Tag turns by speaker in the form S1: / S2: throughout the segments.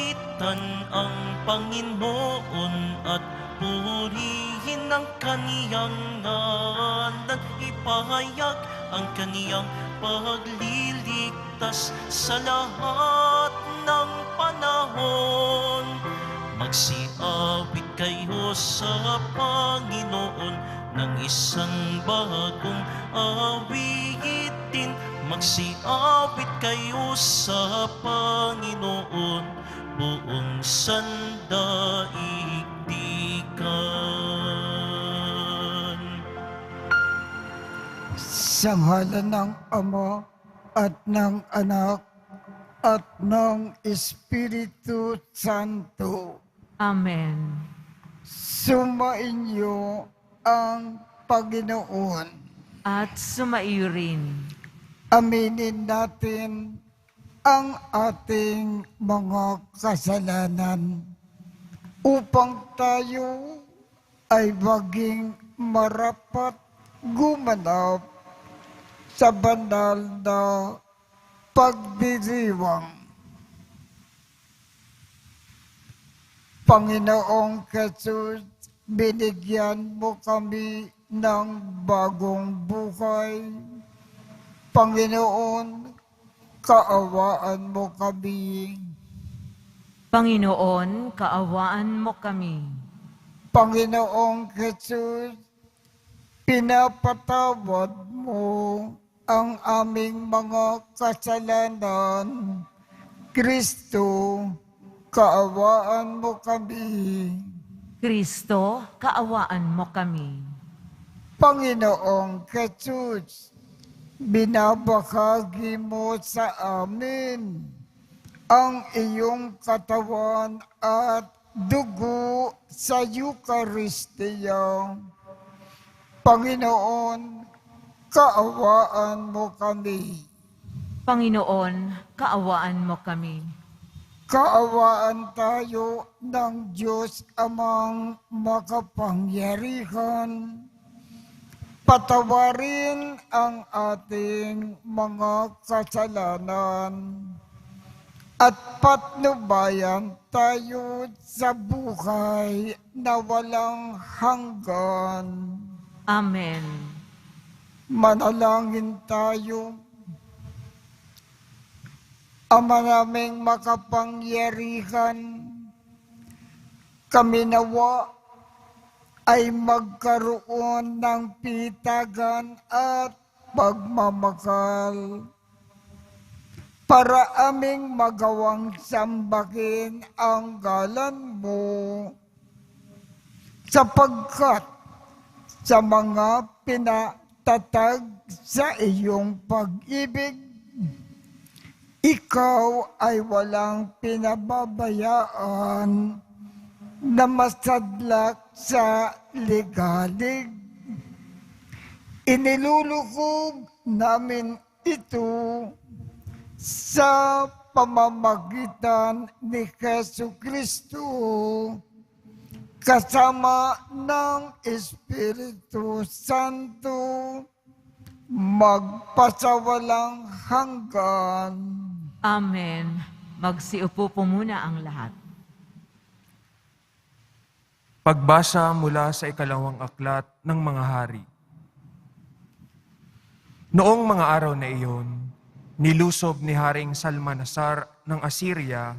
S1: Sambahitan ang Panginoon at purihin ang kaniyang ngalan. Ipahayag ang kaniyang pagliligtas sa lahat ng panahon. Magsiawit kayo sa Panginoon ng isang bagong awitin. Magsiawit kayo sa Panginoon buong sandaigdigan.
S2: Sa ngalan ng Ama at ng Anak at ng Espiritu Santo.
S3: Amen.
S2: Sumainyo ang Panginoon.
S3: At sumaiyo rin.
S2: Aminin natin ang ating mga kasalanan upang tayo ay maging marapat gumanap sa banal na pagdiriwang. Panginoong Jesus, binigyan mo kami ng bagong buhay. Panginoon, kaawaan mo kami.
S3: Panginoon, kaawaan mo kami.
S2: Panginoong Jesus, pinapatawad mo ang aming mga kasalanan. Kristo, kaawaan mo kami.
S3: Kristo, kaawaan mo kami.
S2: Panginoong Jesus, binabahagi mo sa amin ang iyong katawan at dugo sa Eucharistia. Panginoon, kaawaan mo kami.
S3: Panginoon, kaawaan mo kami.
S2: Kaawaan tayo ng Diyos Amang makapangyarihan. Patawarin ang ating mga kasalanan at patnubayan tayo sa buhay na walang hanggan.
S3: Amen.
S2: Manalangin tayo. Ama naming makapangyarihan, kami nawa ay magkaroon ng pitagan at pagmamakal para aming magawang sambahin ang ngalan mo, sapagkat sa mga pinatatag sa iyong pag-ibig, ikaw ay walang pinababayaan na masadlak sa ligalig. Inilulukog namin ito sa pamamagitan ni Jesucristo kasama ng Espiritu Santo magpasawalang hanggan.
S3: Amen. Magsiupo po muna ang lahat.
S4: Pagbasa mula sa ikalawang aklat ng mga hari. Noong mga araw na iyon, nilusob ni Haring Salmanasar ng Assyria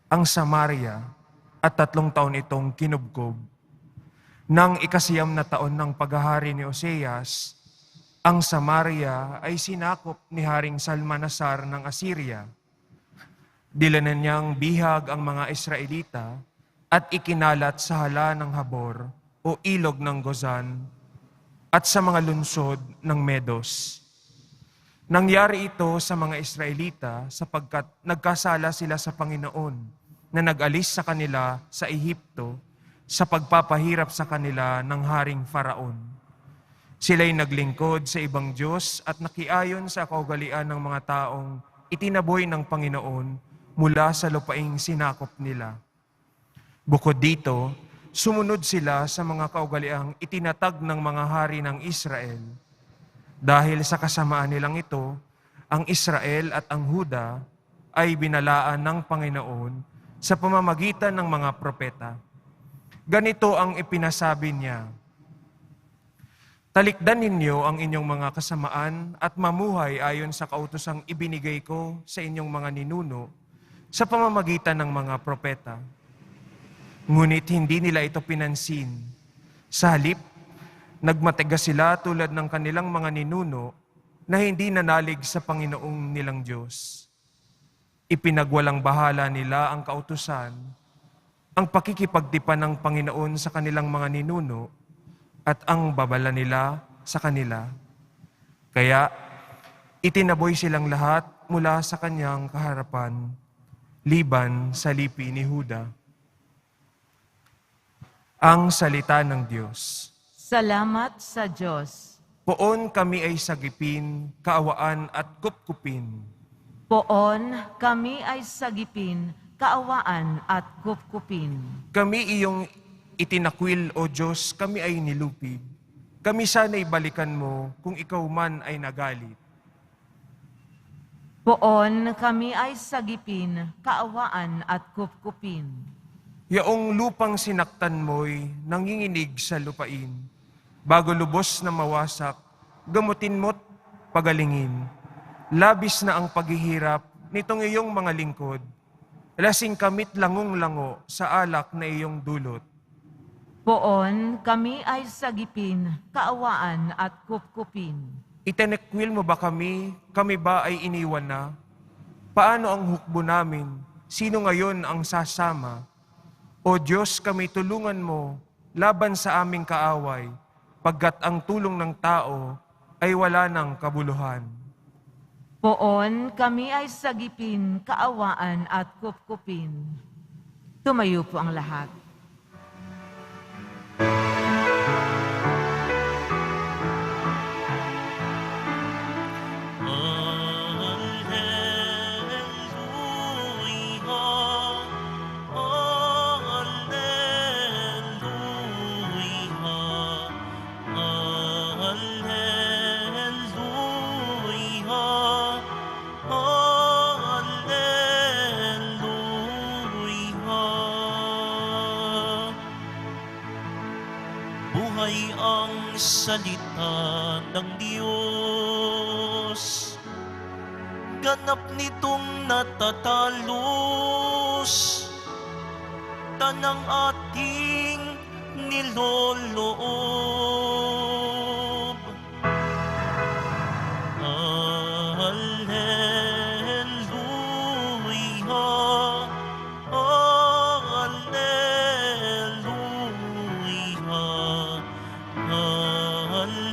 S4: ang Samaria at 3 taon itong kinubkob. Nang ikasiyam na taon ng paghahari ni Oseas, ang Samaria ay sinakop ni Haring Salmanasar ng Assyria. Dilanan niyang bihag ang mga Israelita at ikinalat sa hala ng Habor o ilog ng Gozan at sa mga lungsod ng Medos. Nangyari ito sa mga Israelita sapagkat nagkasala sila sa Panginoon na nag-alis sa kanila sa Ehipto sa pagpapahirap sa kanila ng Haring Faraon. Sila'y naglingkod sa ibang Diyos at nakiayon sa kaugalian ng mga taong itinaboy ng Panginoon mula sa lupaing sinakop nila. Bukod dito, sumunod sila sa mga kaugaliang itinatag ng mga hari ng Israel. Dahil sa kasamaan nilang ito, ang Israel at ang Huda ay binalaan ng Panginoon sa pamamagitan ng mga propeta. Ganito ang ipinasabi niya, "Talikdan ninyo ang inyong mga kasamaan at mamuhay ayon sa kautosang ibinigay ko sa inyong mga ninuno sa pamamagitan ng mga propeta." Ngunit hindi nila ito pinansin. Sa halip, nagmatigas sila tulad ng kanilang mga ninuno na hindi nanalig sa Panginoong nilang Diyos. Ipinagwalang bahala nila ang kautusan, ang pakikipagtipan ng Panginoon sa kanilang mga ninuno at ang babala nila sa kanila. Kaya itinaboy silang lahat mula sa kanyang kaharapan, liban sa lipi ni Huda. Ang salita ng Diyos.
S3: Salamat sa Diyos.
S4: Poon kami ay sagipin, kaawaan at kupkupin.
S3: Poon kami ay sagipin, kaawaan at kupkupin.
S4: Kami iyong itinakwil, O Diyos, kami ay nilupig. Kami sana'y balikan mo kung ikaw man ay nagalit.
S3: Poon kami ay sagipin, kaawaan at kupkupin.
S4: Yaong lupang sinaktan mo'y nanginginig sa lupain. Bago lubos na mawasak, gamutin mo't pagalingin. Labis na ang paghihirap nitong iyong mga lingkod. Lasing kamit langong-lango sa alak na iyong dulot.
S3: Poon kami ay sagipin, kaawaan at kupkupin.
S4: Itinakwil mo ba kami? Kami ba ay iniwan na? Paano ang hukbo namin? Sino ngayon ang sasama? O Diyos, kami tulungan mo laban sa aming kaaway, pagkat ang tulong ng tao ay wala ng kabuluhan.
S3: Poon kami ay sagipin, kaawaan at kupkupin. Tumayo po ang lahat.
S1: Buhay ang salita ng Diyos, ganap nitong natatalos, tanang ating niloloob. Alleluia, Alleluia. Alleluia,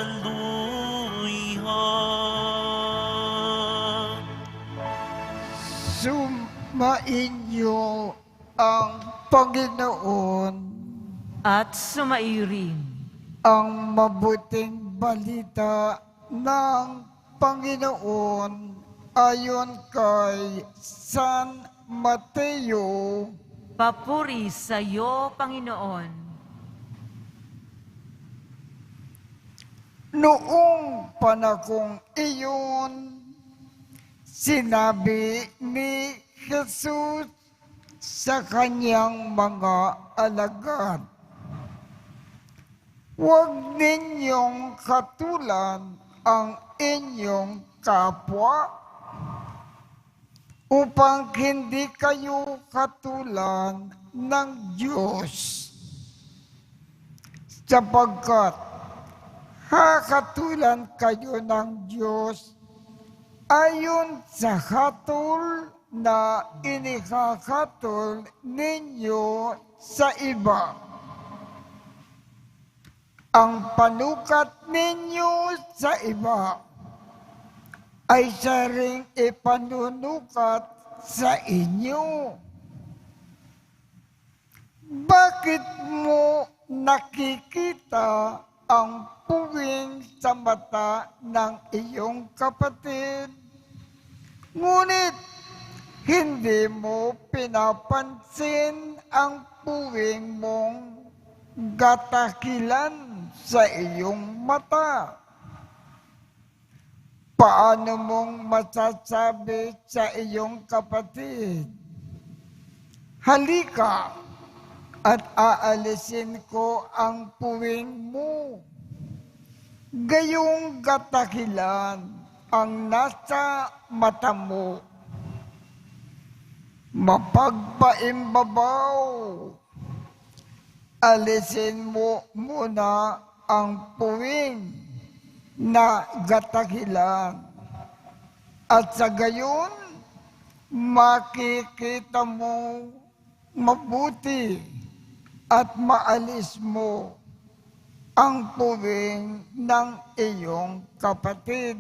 S1: Alleluia.
S2: Sumainyo ang Panginoon,
S3: At sumairin.
S2: ang mabuting balita ng Panginoon ayon kay San Mateo.
S3: Papuri sa iyo, Panginoon.
S2: Noong panahong iyon, sinabi ni Jesus sa kanyang mga alagad, "Huwag ninyong katulan ang inyong kapwa upang hindi kayo katulan ng Diyos. Sapagkat hakatulan kayo ng Diyos ayon sa hatol na inikakatol ninyo sa iba. Ang panukat ninyo sa iba ay siya ring ipanunukat sa inyo. Bakit mo nakikita ang puwing sa mata ng iyong kapatid, ngunit hindi mo pinapansin ang puwing mong gatakilan sa iyong mata? Paano mong masasabi sa iyong kapatid, halika at aalisin ko ang puwing mo? Gayong katakilan ang nasa mata mo. Mapagpaimbabaw, alisin mo muna ang puwing na gatakilan. At sa gayon, makikita mo mabuti at maalis mo ang puwing ng iyong kapatid.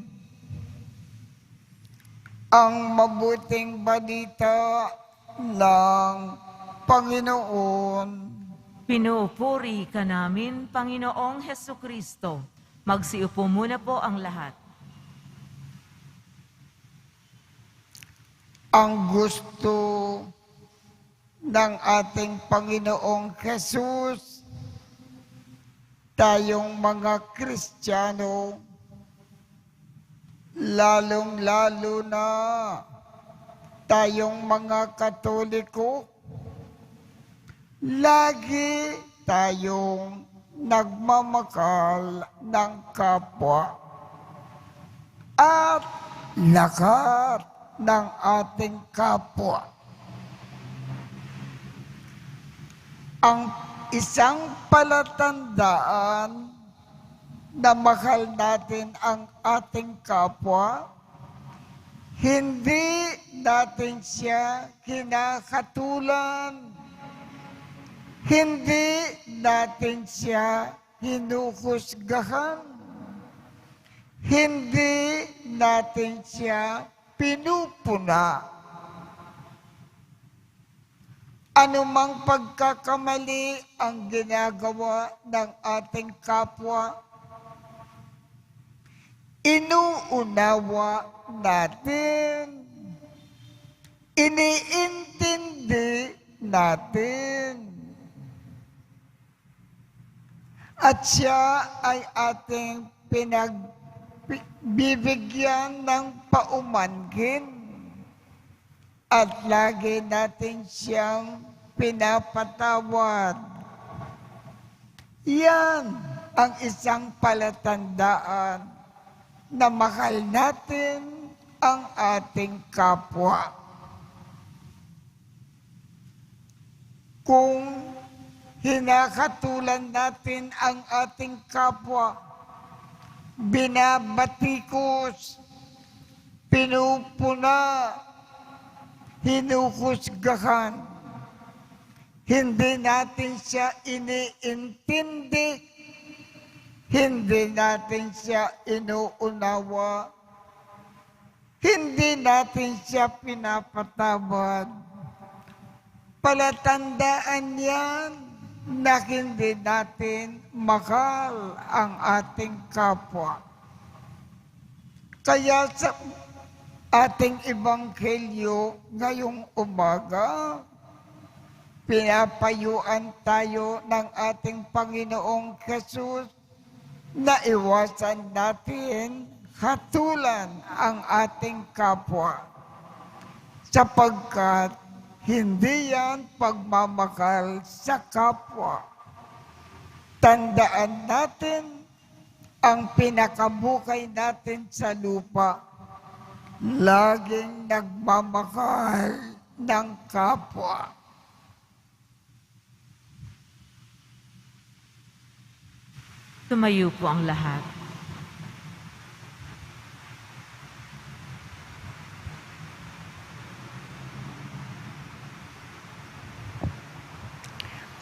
S2: Ang mabuting balita ng Panginoon.
S3: Pinupuri ka namin, Panginoong Hesukristo. Magsiupo muna po ang lahat.
S2: Ang gusto ng ating Panginoong Jesus, tayong mga Kristiyano, lalong-lalo na tayong mga Katoliko, lagi tayong nagmamakal ng kapwa at lakat ng ating kapwa. Ang isang palatandaan na mahal natin ang ating kapwa, hindi natin siya kinakatulan, hindi natin siya hinuhusgahan, hindi natin siya pinupuna. Anumang pagkakamali ang ginagawa ng ating kapwa, inuunawa natin, iniintindi natin. At siya ay ating pinagbibigyan ng paumanhin. At lagi natin siyang pinapatawad. Yan ang isang palatandaan na mahal natin ang ating kapwa. Kung hinakatulan natin ang ating kapwa, binabatikos, pinupuna, hinuhusgahan, hindi natin siya iniintindi, hindi natin siya inuunawa, hindi natin siya pinapatawad. Palatandaan yan na hindi natin mahal ang ating kapwa. Kaya sa ating ebanghelyo ngayong umaga, pinapayuan tayo ng ating Panginoong Jesus na iwasan natin hatulan ang ating kapwa, sapagkat hindi yan pagmamahal sa kapwa. Tandaan natin ang pinakabukay natin sa lupa, laging nagmamahal ng kapwa.
S3: Tumayo po ang lahat.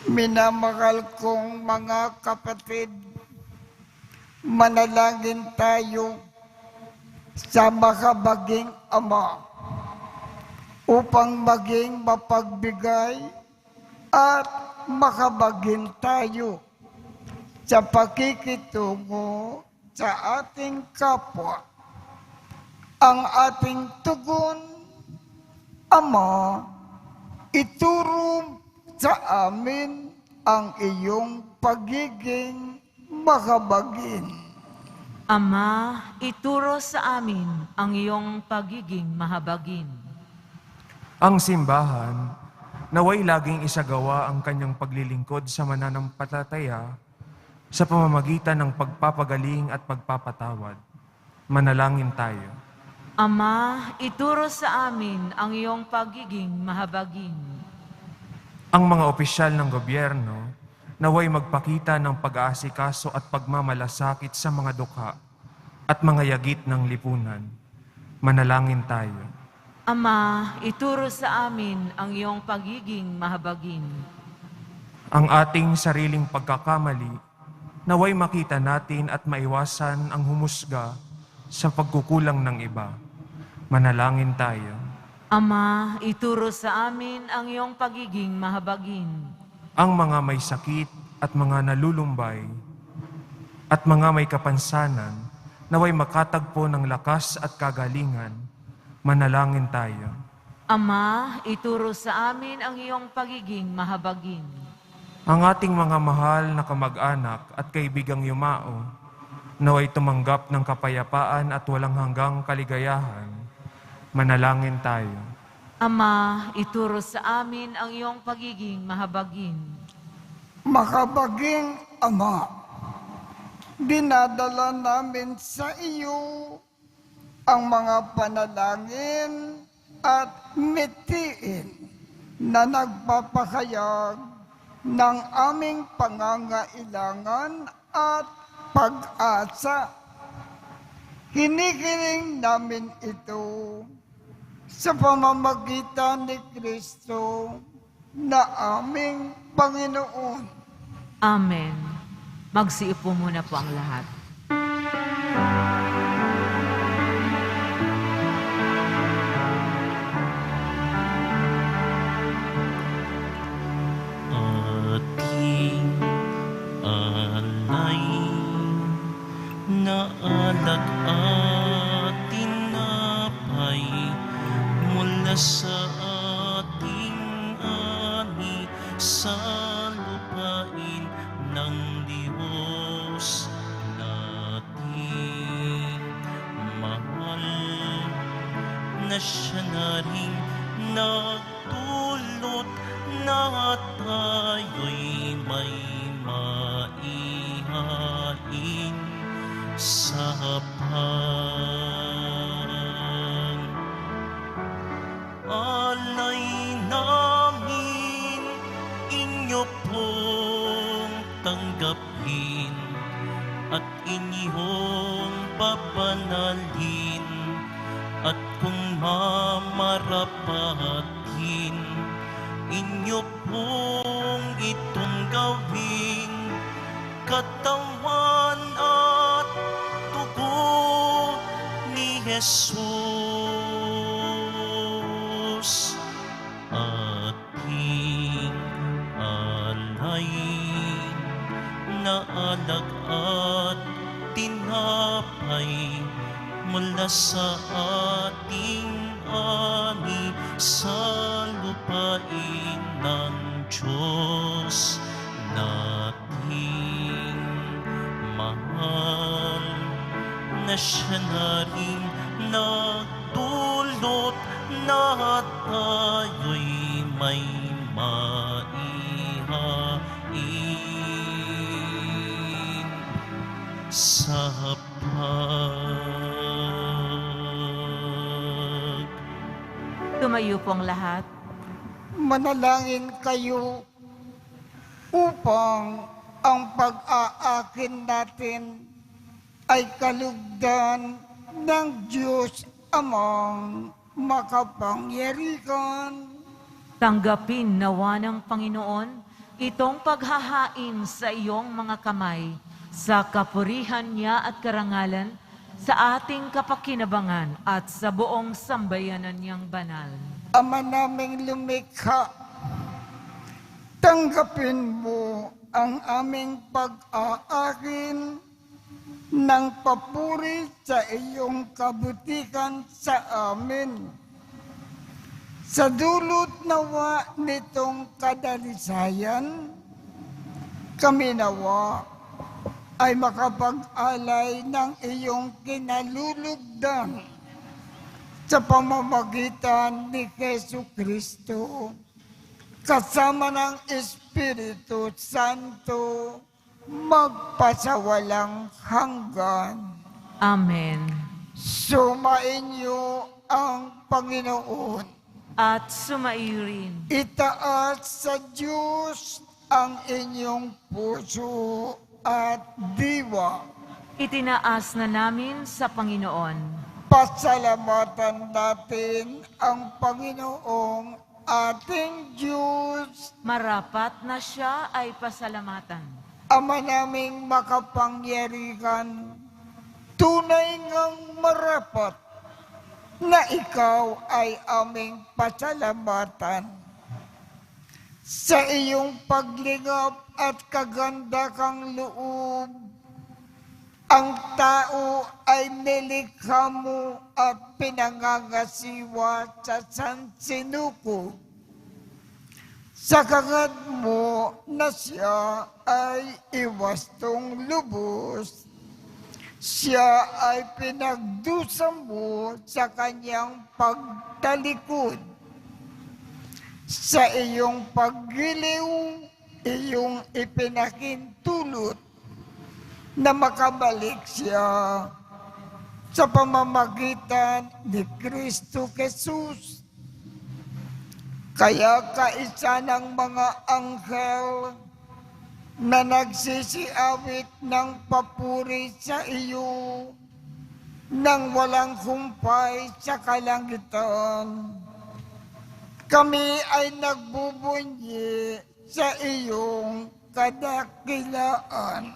S2: Minamahal kong mga kapatid, manalangin tayo sa makabaging Ama upang maging mapagbigay at makabagin tayo sa pakikitungo sa ating kapwa. Ang ating tugon, Ama, ituro sa amin ang iyong pagiging makabagin.
S3: Ama, ituro sa amin ang iyong pagiging mahabagin.
S4: Ang simbahan, naway laging isagawa ang kanyang paglilingkod sa mananampalataya sa pamamagitan ng pagpapagaling at pagpapatawad. Manalangin tayo.
S3: Ama, ituro sa amin ang iyong pagiging mahabagin.
S4: Ang mga opisyal ng gobyerno, naway magpakita ng pag-aasikaso at pagmamalasakit sa mga dukha at mga yagit ng lipunan. Manalangin tayo.
S3: Ama, ituro sa amin ang iyong pagiging mahabagin.
S4: Ang ating sariling pagkakamali, naway makita natin at maiwasan ang humusga sa pagkukulang ng iba. Manalangin tayo.
S3: Ama, ituro sa amin ang iyong pagiging mahabagin.
S4: Ang mga may sakit at mga nalulumbay at mga may kapansanan, naway makatagpo ng lakas at kagalingan. Manalangin tayo.
S3: Ama, ituro sa amin ang iyong pagiging mahabagin.
S4: Ang ating mga mahal na kamag-anak at kaibigang yumao, naway tumanggap ng kapayapaan at walang hanggang kaligayahan. Manalangin tayo.
S3: Ama, ituro sa amin ang iyong pagiging mahabagin.
S2: Makabaging Ama, dinadala namin sa iyo ang mga panalangin at mitiin na nagpapahayag ng aming pangangailangan at pag-asa. Hinihiling namin ito sa pamamagitan ni Kristo na aming Panginoon.
S3: Amen. Magsiupo muna po ang lahat.
S1: Ating alay na alak at tinapay mula sa ating ani sa lupain ng Diyos nating mahal, na siya na rin nagdulot na tayo'y may maihain sa alay namin, inyo pong tanggapin at inyong babanalin, at kung mamarapatin, inyo pong itong gawing katawan at dugo ni Jesus. Ating alayin na alak at tinapay mula sa ating ani sa lupain ng Diyos nating mahal, na siya na rin nagdulot na tayo'y may maihain sa
S3: Tumayo po ang lahat.
S2: Manalangin kayo upang ang pag-aakin natin ay kalugdan ng Diyos amang makapangyarihan.
S3: Tanggapin nawa ng Panginoon itong paghahain sa iyong mga kamay sa kapurihan niya at karangalan, sa ating kapakinabangan at sa buong sambayanan niyang banal.
S2: Ama naming lumikha, tanggapin mo ang aming pag-aakin ng papuri sa iyong kabutikan sa amin. Sa dulot nawa nitong kadalisayan, kami nawa ay makapag-alay ng iyong kinalulugdan sa pamamagitan ni Jesu Kristo, kasama ng Espiritu Santo, magpasawalang hanggan.
S3: Amen.
S2: Sumainyo ang Panginoon.
S3: At sumairin.
S2: Itaas sa Diyos ang inyong puso at diwa.
S3: Itinaas na namin sa Panginoon.
S2: Pasalamatan natin ang Panginoong ating Diyos.
S3: Marapat na siya ay pasalamatan.
S2: Ama naming makapangyarihan, tunay ngang marapat na ikaw ay aming pasalamatan. Sa iyong paglingap at kaganda kang loob, ang tao ay nilikha mo at pinangangasiwa sa sansinuko. Sa kagad mo na siya ay iwastong lubos, siya ay pinagdusa mo sa kanyang pagtalikod. Sa iyong paggiliw, iyong ipinakintulot na makabalik siya sa pamamagitan ni Kristo Jesus. Kaya kaisa ng mga anghel na nagsisiawit ng papuri sa iyo nang walang humpay sa kalangitan. Kami ay nagbubunyi sa iyong kadakilaan.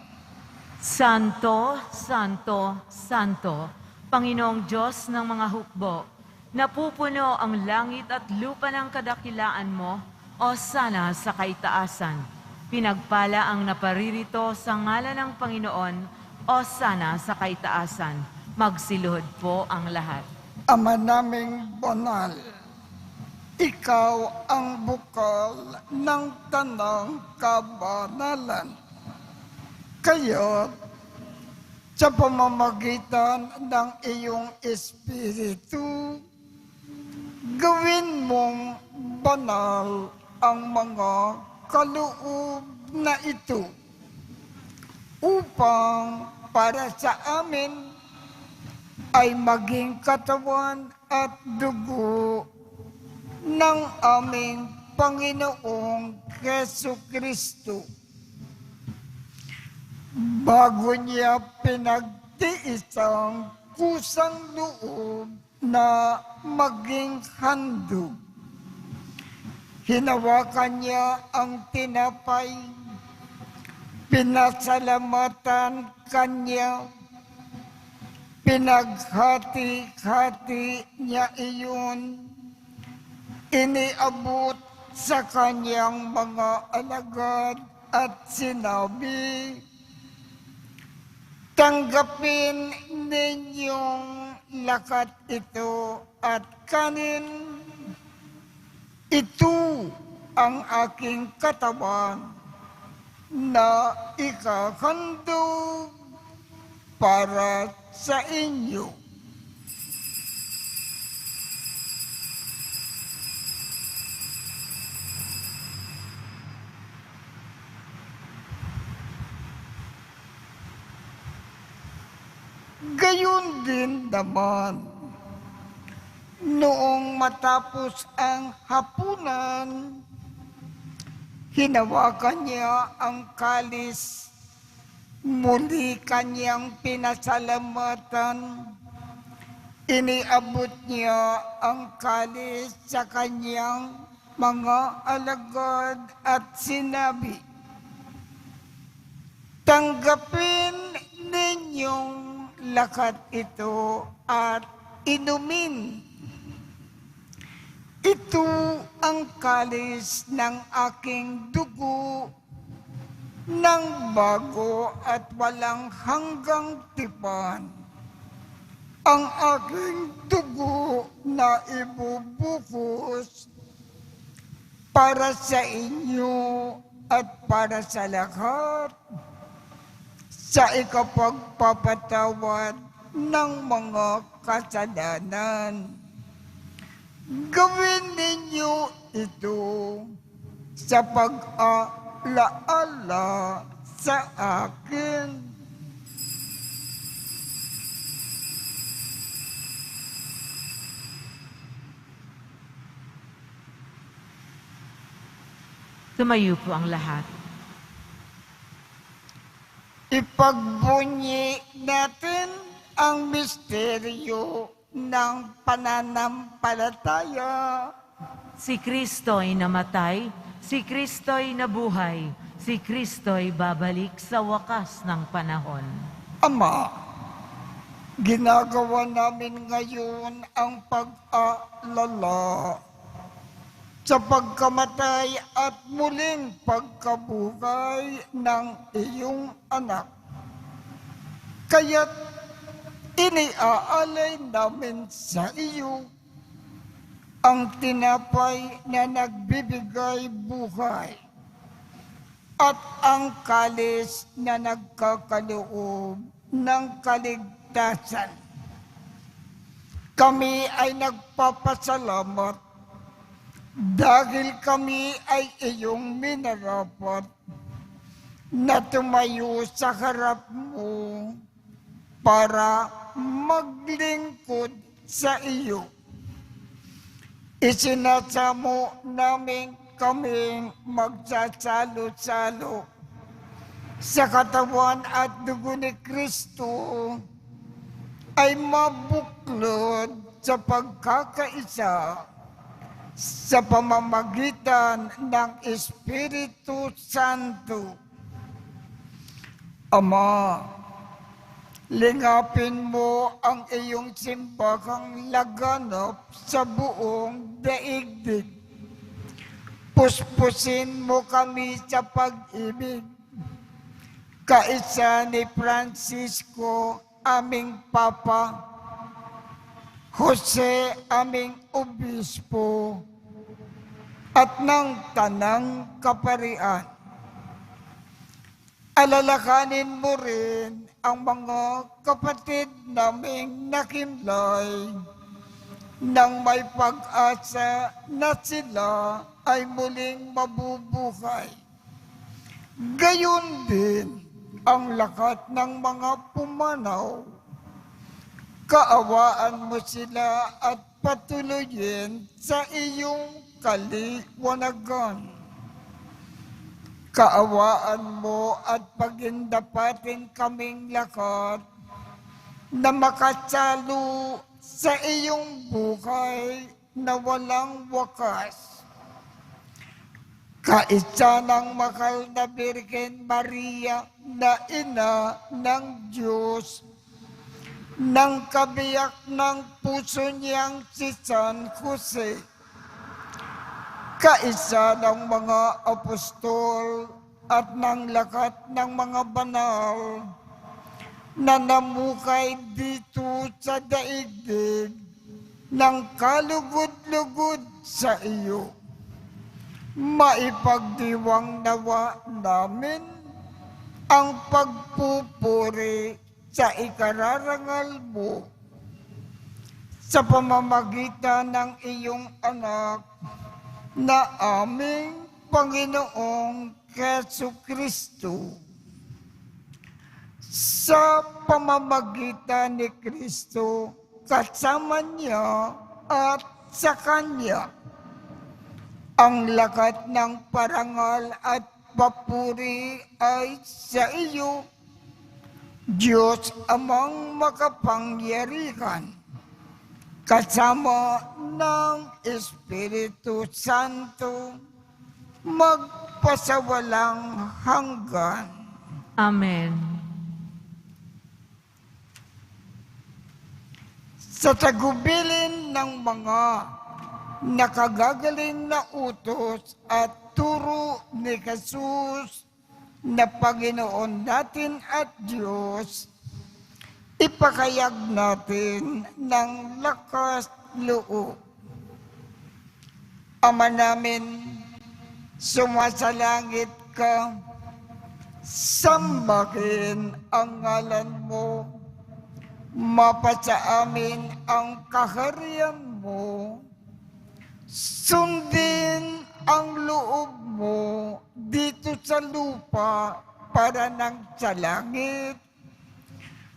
S3: Santo, Santo, Santo, Panginoong Diyos ng mga hukbo, napupuno ang langit at lupa ng kadakilaan mo, o sana sa kaitaasan. Pinagpala ang naparirito sa ngalan ng Panginoon, o sana sa kaitaasan. Magsiluhod po ang lahat.
S2: Ama naming banal, ikaw ang bukal ng tanang kabanalan. Kaya sa pamamagitan ng iyong Espiritu, gawin mong banal ang mga kaloob na ito upang para sa amin ay maging katawan at dugo ng aming Panginoong Jesucristo. Bago niya pinagtiis ang kusang loob na maging handog, hinawakan niya ang tinapay, pinasalamatan kanya, pinaghati-hati niya iyon, iniabot sa kanyang mga alagad at sinabi, tanggapin ninyong lakat ito at kanin. Ito ang aking katawan na ikahandog para sa inyo. Gayon din naman, noong matapos ang hapunan, hinawakan niya ang kalis, muli kanyang pinasalamatan, iniabot niya ang kalis sa kanyang mga alagad at sinabi, tanggapin ninyong lakat ito at inumin. Ito ang kalis ng aking dugo ng bago at walang hanggang tipan. Ang aking dugo na ibubuhos para sa inyo at para sa lahat sa ikapagpapatawad ng mga kasalanan. Gawin ninyo ito sa pag-alaala sa akin.
S3: Tumayo po ang lahat.
S2: Ipagbunyi natin ang misteryo ng pananampalataya.
S3: Si Kristo'y namatay, si Kristo'y nabuhay, si Kristo'y babalik sa wakas ng panahon.
S2: Ama, ginagawa namin ngayon ang pag-aalala sa pagkamatay at muling pagkabuhay ng iyong anak. Kaya't iniaalay namin sa iyo ang tinapay na nagbibigay buhay at ang kalis na nagkakaloob ng kaligtasan. Kami ay nagpapasalamat dahil kami ay iyong minarapat na tumayo sa harap mo para maglingkod sa iyo. Isinasamo namin kaming magsasalo-salo sa katawan at dugo ni Kristo ay mabuklod sa pagkakaisa sa pamamagitan ng Espiritu Santo. Ama, lingapin mo ang iyong simbahang laganap sa buong daigdig. Puspusin mo kami sa pag-ibig. Kaisa ni Francisco, aming Papa, Jose, aming Obispo, at ng Tanang Kaparian. Alalakanin mo rin ang mga kapatid naming nakimlay nang may pag-asa na sila ay muling mabubuhay. Gayon din ang lakat ng mga pumanaw. Kaawaan mo sila at patuloyin sa iyong kaliwanagan. Kaawaan mo at pagindapatin kaming lakat na makasalo sa iyong buhay na walang wakas. Kaisa ng mahal na Birhen Maria na ina ng Diyos, ng kabiyak ng puso niyang si San Jose, kaisa ng mga apostol at ng lakat ng mga banal na namukay dito sa daigdig ng kalugod-lugod sa iyo. Maipagdiwang nawa namin ang pagpupuri sa ikararangal mo sa pamamagitan ng iyong anak na aming Panginoong Jesucristo. Sa pamamagitan ni Kristo, kasama niya at sa Kanya, ang lakat ng parangal at papuri ay sa iyo, Diyos Amang makapangyarihan, kasama ng Espiritu Santo, magpasawalang hanggan.
S3: Amen.
S2: Sa tagubilin ng mga nakagagaling na utos at turo ni Jesus na Panginoon natin at Diyos, ipakayag natin ng lakas loob. Ama namin, sumasalangit ka, sambahin ang ngalan mo, mapasa amin ang kaharian mo, sundin ang loob mo dito sa lupa para nang sa langit.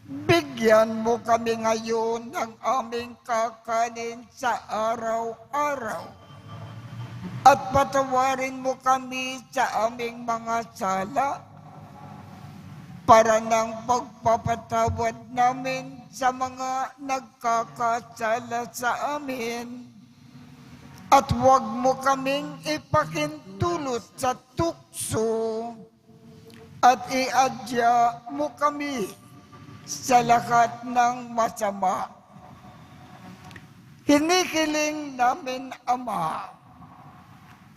S2: Bigyan mo kami ngayon ng aming kakanin sa araw-araw. At patawarin mo kami sa aming mga sala para ng pagpapatawad namin sa mga nagkakasala sa amin. At huwag mo kaming ipakintulot sa tukso at iadya mo kami sa lahat ng masama. Hinihiling namin, Ama,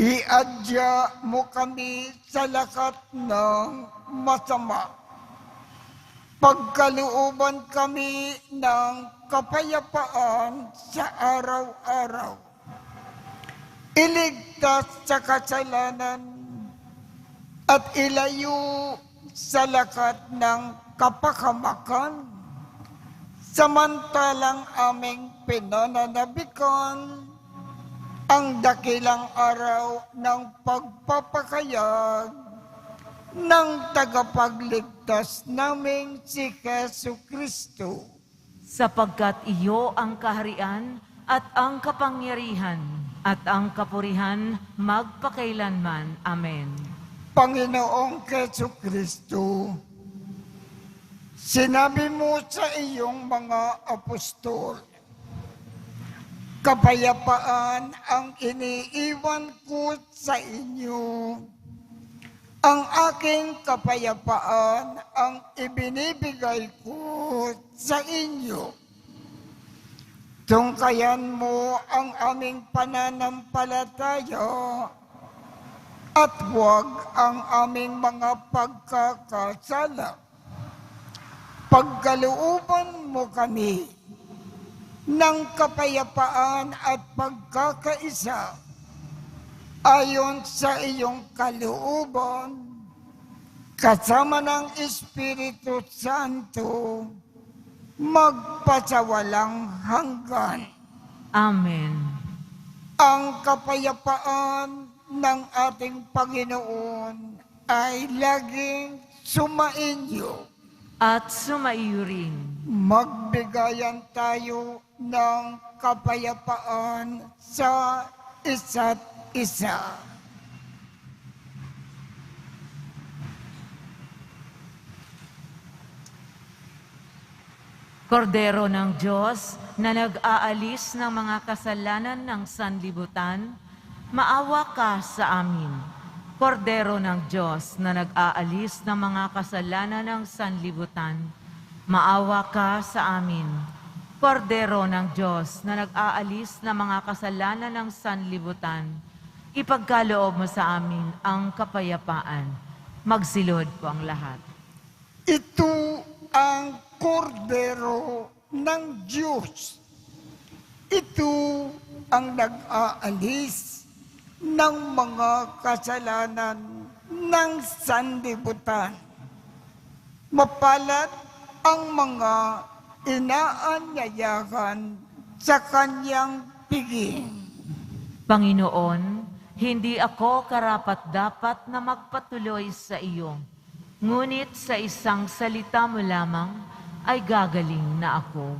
S2: iadya mo kami sa lahat ng masama. Pagkalooban kami ng kapayapaan sa araw-araw. Iligtas sa kasalanan at ilayo sa lahat ng kapahamakan, samantalang aming pinananabikan ang dakilang araw ng pagpapakayag ng tagapagligtas naming si Jesu Kristo.
S3: Sapagkat iyo ang kaharian at ang kapangyarihan at ang kapurihan magpakailanman. Amen.
S2: Panginoong Jesu Kristo, sinabi mo sa iyong mga apostol, kapayapaan ang iniiwan ko sa inyo. Ang aking kapayapaan ang ibinibigay ko sa inyo. Tungkayan mo ang aming pananampalataya at huwag ang aming mga pagkakasala. Pagkalooban mo kami ng kapayapaan at pagkakaisa ayon sa iyong kalooban, kasama ng Espiritu Santo, magpasawalang hanggan.
S3: Amen.
S2: Ang kapayapaan ng ating Panginoon ay laging sumainyo.
S3: At sumaiyo rin.
S2: Magbigayan tayo ng kapayapaan sa isa't isa.
S3: Kordero ng Diyos na nag-aalis ng mga kasalanan ng sanlibutan, maawa ka sa amin. Kordero ng Diyos na nag-aalis ng mga kasalanan ng sanlibutan, maawa ka sa amin. Kordero ng Diyos na nag-aalis ng mga kasalanan ng sanlibutan, ipagkaloob mo sa amin ang kapayapaan. Magsilod po ang lahat.
S2: Ito ang kordero ng Diyos. Ito ang nag-aalis ng mga kasalanan ng sanlibutan. Mapalad ang mga inaanyayahan sa kanyang piging.
S3: Panginoon, hindi ako karapat-dapat na magpatuloy sa iyo. Ngunit sa isang salita mo lamang ay gagaling na ako.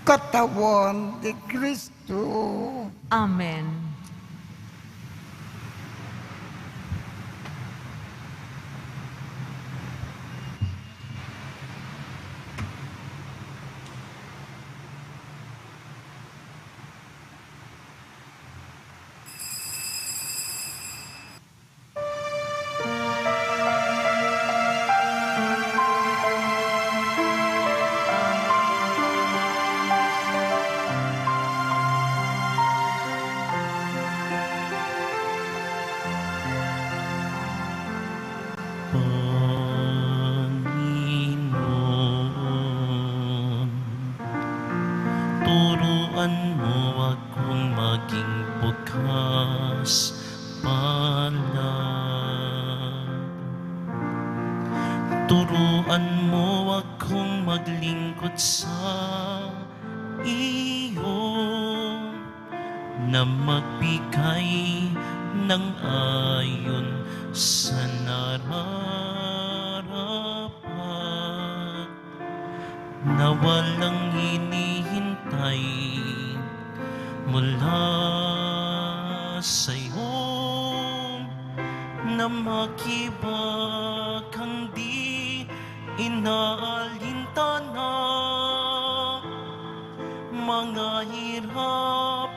S2: Katawan ni Kristo.
S3: Amen.
S1: Turuan mo akong maglingkod sa iyo, na magbigay ng ayon sa nararapat, na walang hinihintay mula sa'yo, na makibakang di inaalintana, mga hirap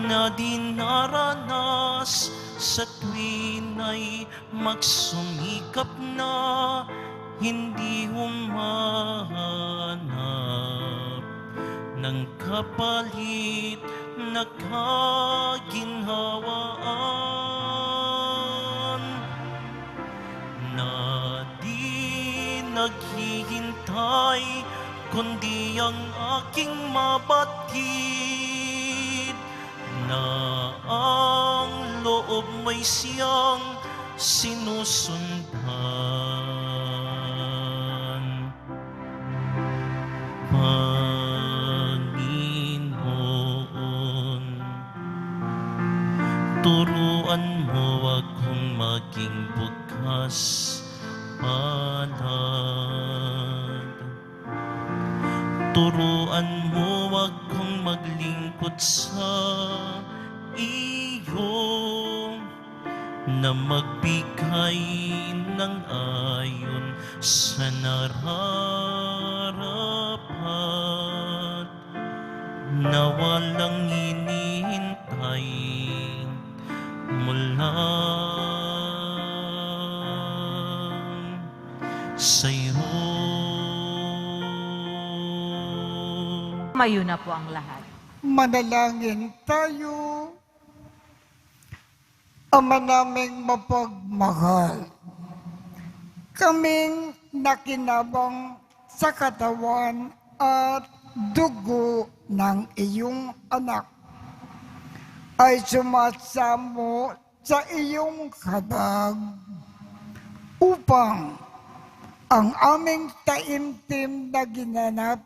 S1: na dinaranas sa tuwin ay magsumikap na hindi humahanap ng kapalit na kaginhawaan, na di naghihintay kundi ang aking mabatid, na ang loob mo'y siyang sinusundan. Panginoon, turuan mo akong maging bukas palad. Turuan mo akong maglingkod sa iyo, na magbigay ng ayon sa nararapat, na walang hinihintay mula sa'yo.
S3: Mayo na po ang lahat.
S2: Manalangin tayo. Ama naming mapagmahal, kaming nakinabang sa katawan at dugo ng iyong anak ay sumasamo sa iyong habag upang ang aming taimtim na ginanap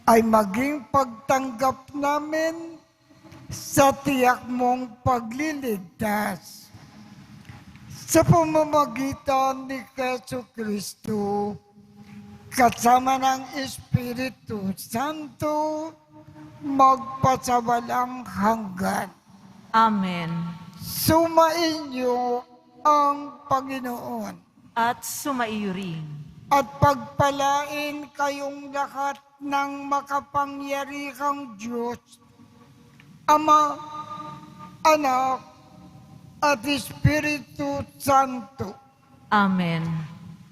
S2: ay maging pagtanggap namin sa tiyak mong pagliligtas. Sa pamamagitan ni Jesucristo, kasama ng Espiritu Santo, magpasawalang hanggan.
S3: Amen.
S2: Sumainyo ang Panginoon
S3: At sumaiyo rin.
S2: at pagpalain kayong lahat ng makapangyarihang Diyos, Ama, Anak, at Espiritu Santo.
S3: Amen.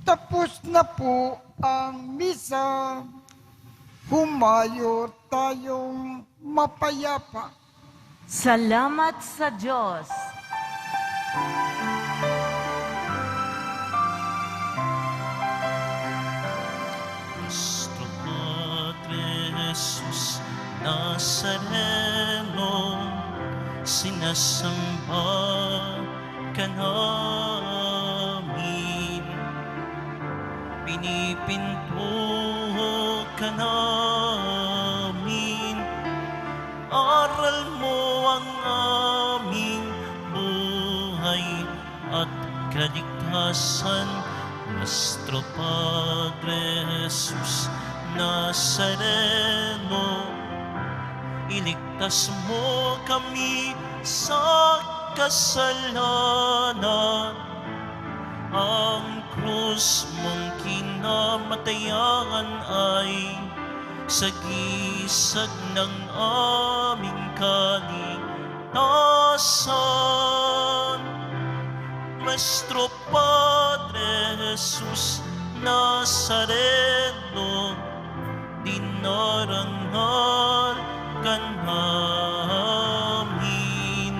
S2: Tapos na po ang misa. Humayo tayong mapayapa.
S3: Salamat sa Diyos.
S1: Nuestro Padre Jesus Nazareno, sinasamba ka namin, pinipinto ka namin, aral mo ang aming buhay at kaligtasan. Nuestro Padre Jesus Nazareno, iligtas mo kami sa kasalanan. Ang krus mong kinamatayan ay sagisag ng aming kaligtasan. Nuestro Padre Jesus Nazareno, dinarangal ka namin.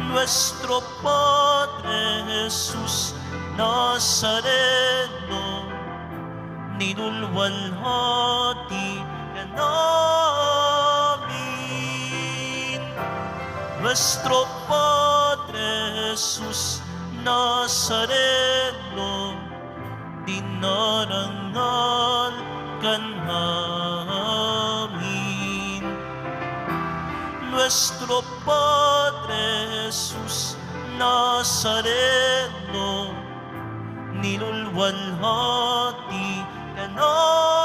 S1: Nuestro Padre Jesus Nazareno, nilulwalhati ka namin. Nuestro Padre Jesus Nazareno, dinarangal ka namin. Nuestro Padre Jesus Nazareno, nilulwalhati ka namin.